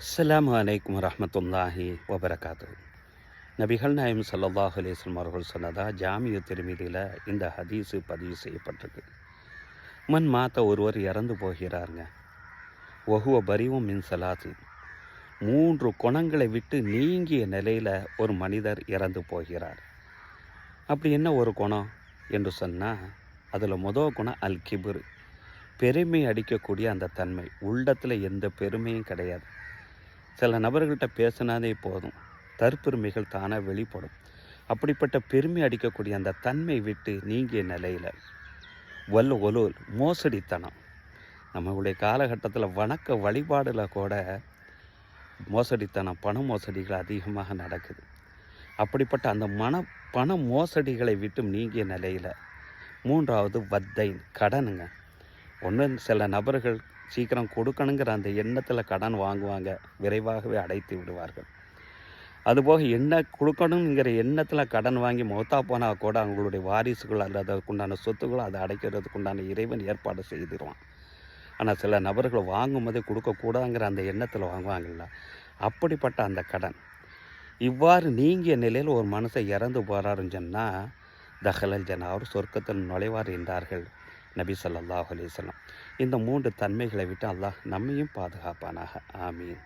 அஸ்ஸலாமு அலைக்கும் வரஹ்மத்துல்லாஹி வபரகாத்துஹு. நபிகள் நாயம் ஸல்லல்லாஹு அலைஹி வஸல்லம் அவர்கள் சொன்னதா ஜாமியு திர்மிதியில் இந்த ஹதீஸு பதிவு செய்யப்பட்டிருக்கு. மன் மாத்த ஒருவர் இறந்து போகிறாருங்க. வஹுவ பரிவும் மின் சலாத்தின், 3 குணங்களை விட்டு நீங்கிய நிலையில் ஒரு மனிதர் இறந்து போகிறார். அப்படி என்ன ஒரு குணம் என்று சொன்னால், அதில் முதல் குணம் அல் கிபுர், பெருமை அடிக்கக்கூடிய அந்த தன்மை. உள்ளத்தில் எந்த பெருமையும் கிடையாது. சில நபர்கள்ட்ட பேசினாதே போதும், தற்பெருமைகள் தானாக வெளிப்படும். அப்படிப்பட்ட பெருமை அடிக்கக்கூடிய அந்த தன்மை விட்டு நீங்கிய நிலையில் ஒலோல், மோசடித்தனம். நம்மளுடைய காலகட்டத்தில் வணக்க வழிபாடில் கூட மோசடித்தனம், பண மோசடிகள் அதிகமாக நடக்குது. அப்படிப்பட்ட அந்த பண மோசடிகளை விட்டு நீங்கிய நிலையில் 3வது வத்தைன், கடனுங்க. ஒன்று, சில நபர்கள் சீக்கிரம் கொடுக்கணுங்கிற அந்த எண்ணத்தில் கடன் வாங்குவாங்க, விரைவாகவே அடைத்து விடுவார்கள். அதுபோக என்ன கொடுக்கணுங்கிற எண்ணத்தில் கடன் வாங்கி மௌத்தா போனால் கூட அவங்களுடைய வாரிசுகள் அல்லது அதுக்குண்டான சொத்துக்கள் அதை அடைக்கிறதுக்குண்டான இறைவன் ஏற்பாடு செய்திருவான். ஆனால் சில நபர்கள் வாங்கும் போதே கொடுக்கக்கூடாதுங்கிற அந்த எண்ணத்தில் வாங்குவாங்கள்ல, அப்படிப்பட்ட அந்த கடன். இவ்வாறு நீங்கிய நிலையில் ஒரு மனுஷன் இறந்து போகிறாருன்னு சொன்னால் தஹலல் ஜன்னா, அவர் சொர்க்கத்தில் நுழைவார் என்றார்கள் நபி ஸல்லல்லாஹு அலைஹி வஸல்லம். இந்த 3 தன்மைகளை விட்டு அல்லாஹ் நம்மையும் பாதுகாப்பானாக. ஆமீன்.